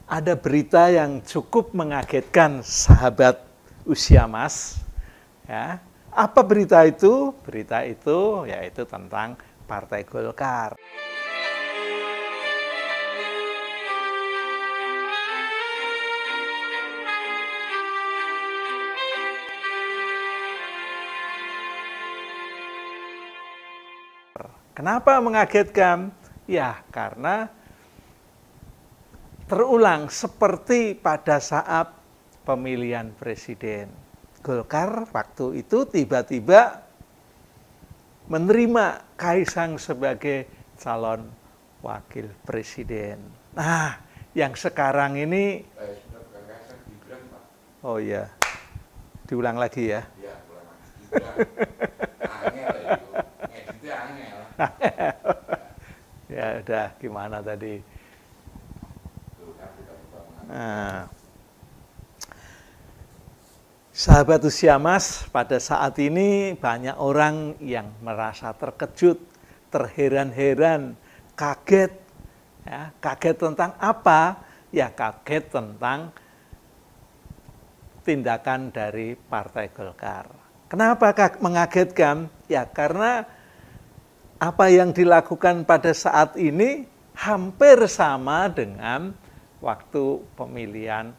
ada berita yang cukup mengagetkan sahabat usia mas. Ya. Apa berita itu? Berita itu yaitu tentang Partai Golkar. Kenapa mengagetkan? Ya, karena terulang seperti pada saat pemilihan presiden. Golkar waktu itu tiba-tiba menerima Kaisang sebagai calon wakil presiden. Nah, yang sekarang ini, oh iya, diulang lagi ya. Ya, ulang lagi. Angel itu, ngeditnya angel. Ya udah, gimana tadi? Nah, sahabat usia mas, pada saat ini banyak orang yang merasa terkejut, terheran-heran, kaget. Ya, kaget tentang apa? Ya kaget tentang tindakan dari Partai Golkar. Kenapa mengagetkan? Ya karena apa yang dilakukan pada saat ini hampir sama dengan waktu pemilihan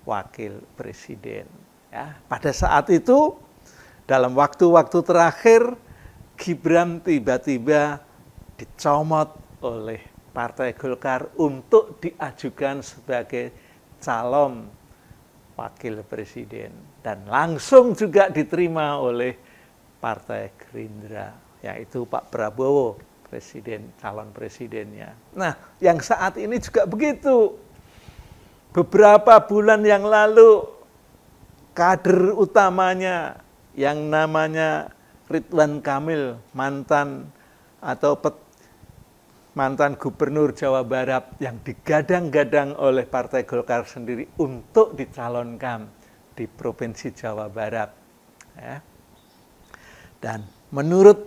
wakil presiden. Ya, pada saat itu, dalam waktu-waktu terakhir, Gibran tiba-tiba dicomot oleh Partai Golkar untuk diajukan sebagai calon wakil presiden. Dan langsung juga diterima oleh Partai Gerindra, yaitu Pak Prabowo, presiden, calon presidennya. Nah, yang saat ini juga begitu. Beberapa bulan yang lalu, kader utamanya yang namanya Ridwan Kamil, mantan gubernur Jawa Barat yang digadang-gadang oleh Partai Golkar sendiri untuk dicalonkan di Provinsi Jawa Barat. Ya. Dan menurut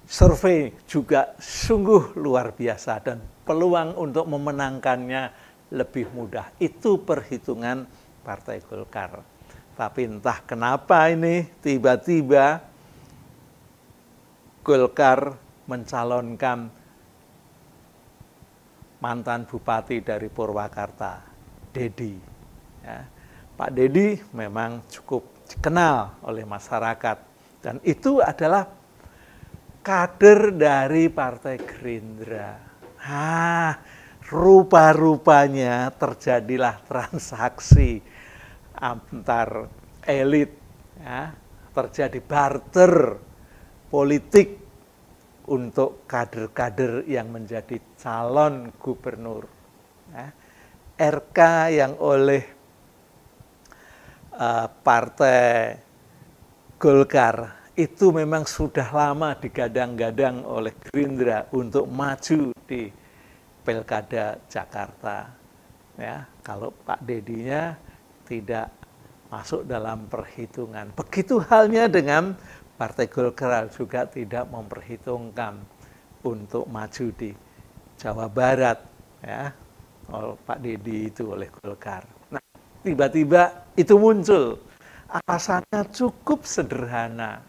survei juga sungguh luar biasa dan peluang untuk memenangkannya lebih mudah. Itu perhitungan Partai Golkar. Tapi entah kenapa ini tiba-tiba Golkar mencalonkan mantan bupati dari Purwakarta, Dedi. Ya. Pak Dedi memang cukup dikenal oleh masyarakat. Dan itu adalah kader dari Partai Gerindra. Rupa-rupanya terjadilah transaksi antar elit, ya, terjadi barter politik untuk kader-kader yang menjadi calon gubernur. Ya. RK yang oleh Partai Golkar itu memang sudah lama digadang-gadang oleh Gerindra untuk maju di Pilkada Jakarta. Ya, kalau Pak Dedinya tidak masuk dalam perhitungan. Begitu halnya dengan Partai Golkar juga tidak memperhitungkan untuk maju di Jawa Barat, ya, oleh Pak Dedi itu oleh Golkar. Nah, tiba-tiba itu muncul. Alasannya cukup sederhana,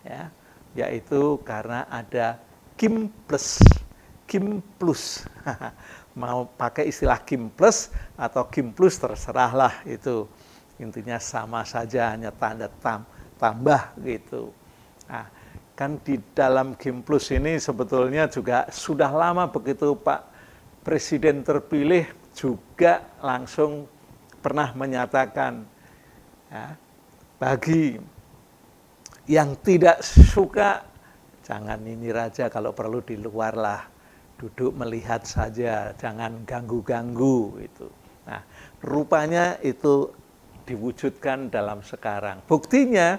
ya, yaitu karena ada Kim Plus. Mau pakai istilah Kim Plus atau Kim Plus terserahlah itu. Intinya sama saja, hanya tanda tambah gitu. Nah, kan di dalam Kim Plus ini sebetulnya juga sudah lama begitu Pak Presiden terpilih juga langsung pernah menyatakan, ya, bagi yang tidak suka jangan nyinyir aja, kalau perlu di luar lah, duduk melihat saja, jangan ganggu-ganggu itu. Nah, rupanya itu diwujudkan dalam sekarang. Buktinya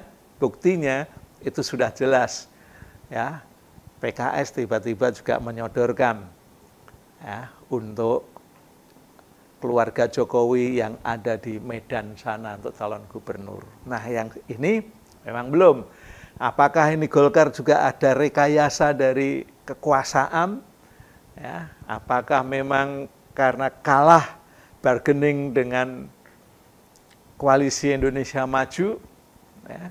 itu sudah jelas. Ya, PKS tiba-tiba juga menyodorkan, ya, untuk keluarga Jokowi yang ada di Medan sana untuk calon gubernur. Nah, yang ini memang belum. Apakah ini Golkar juga ada rekayasa dari kekuasaan? Ya, apakah memang karena kalah bargaining dengan Koalisi Indonesia Maju, ya.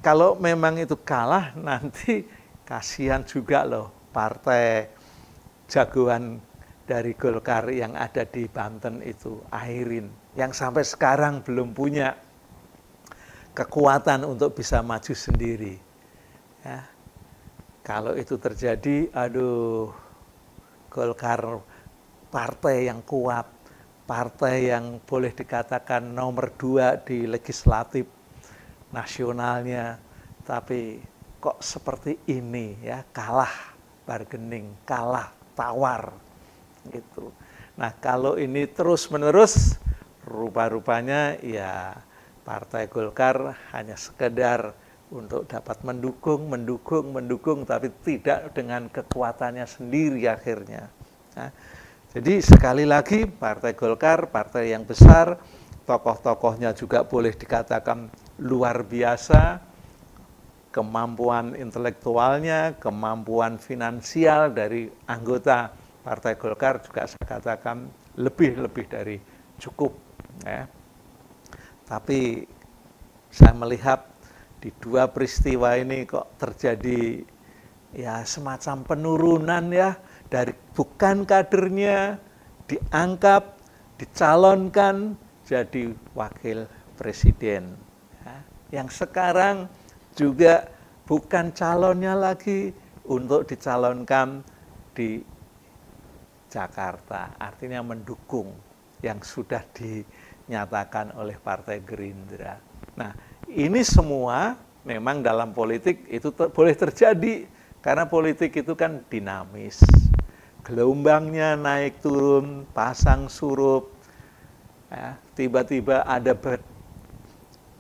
Kalau memang itu kalah, nanti kasihan juga loh partai jagoan dari Golkar yang ada di Banten itu, Airin, yang sampai sekarang belum punya kekuatan untuk bisa maju sendiri. Ya. Kalau itu terjadi, aduh, Golkar partai yang kuat, partai yang boleh dikatakan nomor 2 di legislatif nasionalnya, tapi kok seperti ini ya, kalah bargaining, kalah tawar gitu. Nah, kalau ini terus-menerus, rupa-rupanya ya Partai Golkar hanya sekedar untuk dapat mendukung, tapi tidak dengan kekuatannya sendiri akhirnya. Nah, jadi sekali lagi Partai Golkar, partai yang besar, tokoh-tokohnya juga boleh dikatakan luar biasa, kemampuan intelektualnya, kemampuan finansial dari anggota Partai Golkar juga saya katakan lebih dari cukup. Ya. Tapi saya melihat di 2 peristiwa ini kok terjadi ya semacam penurunan ya, dari bukan kadernya diangkat, dicalonkan jadi wakil presiden. Ya, yang sekarang juga bukan calonnya lagi untuk dicalonkan di Jakarta, artinya mendukung yang sudah dinyatakan oleh Partai Gerindra. Nah, ini semua memang dalam politik itu boleh terjadi, karena politik itu kan dinamis. Gelombangnya naik turun, pasang surut, ya, tiba-tiba ada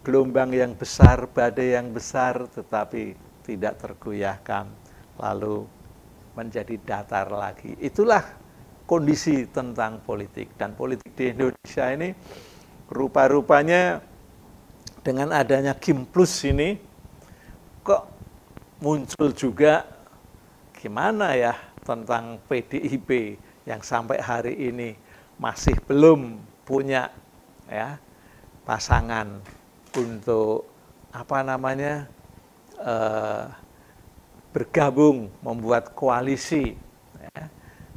gelombang yang besar, badai yang besar, tetapi tidak tergoyahkan, lalu menjadi datar lagi. Itulah kondisi tentang politik. Dan politik di Indonesia ini rupa-rupanya dengan adanya Kimplus ini, kok muncul juga gimana ya tentang PDIP yang sampai hari ini masih belum punya ya pasangan untuk bergabung membuat koalisi. Ya.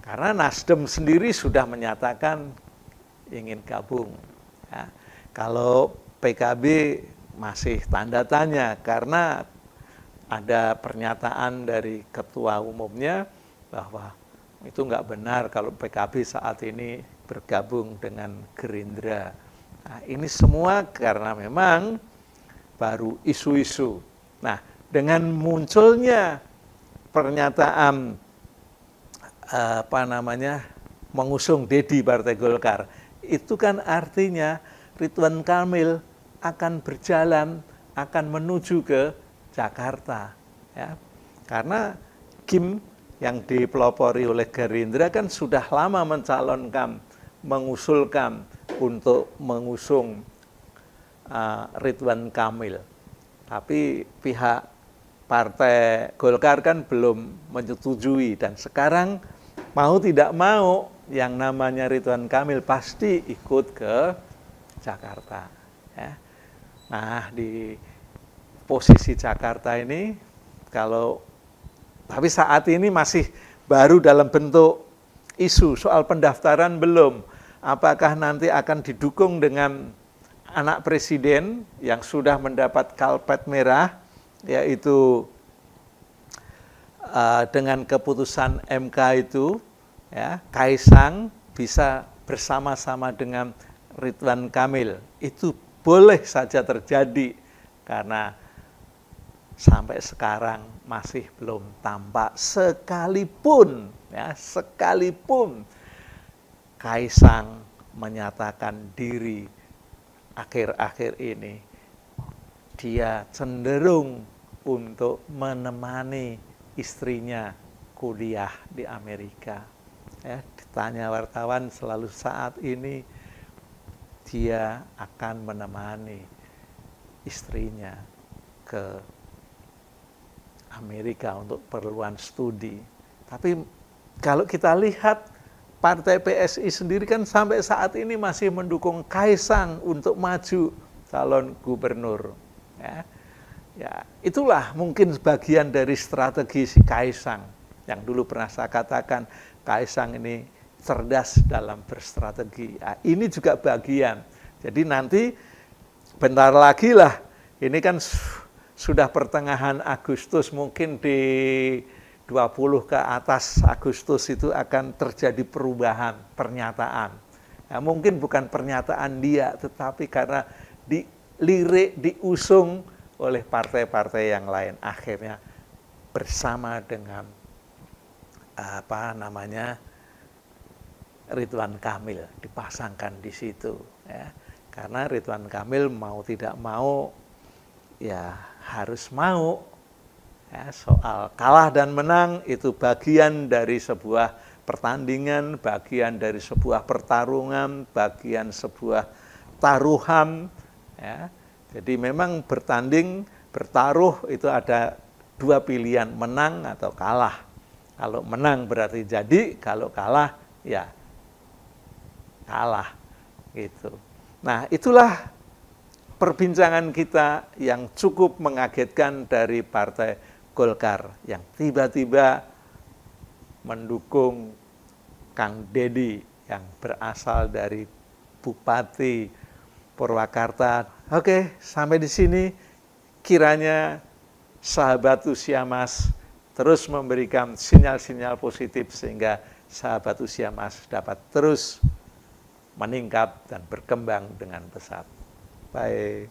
Karena Nasdem sendiri sudah menyatakan ingin gabung. Ya. Kalau PKB masih tanda tanya karena ada pernyataan dari ketua umumnya bahwa itu nggak benar kalau PKB saat ini bergabung dengan Gerindra. Nah, ini semua karena memang baru isu-isu. Nah, dengan munculnya pernyataan mengusung Dedi Partai Golkar, itu kan artinya Ridwan Kamil akan berjalan, akan menuju ke Jakarta. Ya. Karena Kim yang dipelopori oleh Gerindra kan sudah lama mencalonkan, mengusulkan untuk mengusung Ridwan Kamil. Tapi pihak Partai Golkar kan belum menyetujui, dan sekarang mau tidak mau yang namanya Ridwan Kamil pasti ikut ke Jakarta. Ya. Nah, di posisi Jakarta ini, tapi saat ini masih baru dalam bentuk isu, soal pendaftaran belum. Apakah nanti akan didukung dengan anak presiden yang sudah mendapat karpet merah, yaitu dengan keputusan MK itu, ya, Kaisang bisa bersama-sama dengan Ridwan Kamil. Itu boleh saja terjadi, karena sampai sekarang masih belum tampak sekalipun Kaisang menyatakan diri akhir-akhir ini dia cenderung untuk menemani istrinya kuliah di Amerika. Ya, ditanya wartawan selalu saat ini dia akan menemani istrinya ke Amerika untuk keperluan studi. Tapi kalau kita lihat Partai PSI sendiri kan sampai saat ini masih mendukung Kaisang untuk maju calon gubernur. Ya, itulah mungkin bagian dari strategi si Kaisang yang dulu pernah saya katakan Kaisang ini cerdas dalam berstrategi. Nah, ini juga bagian. Jadi nanti bentar lagi lah, ini kan sudah pertengahan Agustus, mungkin di 20 ke atas Agustus itu akan terjadi perubahan pernyataan. Nah, mungkin bukan pernyataan dia, tetapi karena dilirik, diusung oleh partai-partai yang lain. Akhirnya bersama dengan Ridwan Kamil dipasangkan di situ. Ya. Karena Ridwan Kamil mau tidak mau, ya harus mau. Ya, soal kalah dan menang itu bagian dari sebuah pertandingan, bagian dari sebuah pertarungan, bagian sebuah taruhan. Ya. Jadi memang bertanding, bertaruh itu ada dua pilihan, menang atau kalah. Kalau menang berarti jadi, kalau kalah ya kalah. Gitu. Nah, itulah perbincangan kita yang cukup mengagetkan dari Partai Golkar yang tiba-tiba mendukung Kang Deddy yang berasal dari Bupati Purwakarta. Oke, sampai di sini kiranya sahabat Usia Mas terus memberikan sinyal-sinyal positif sehingga sahabat Usia Mas dapat terus meningkat dan berkembang dengan pesat. Baik.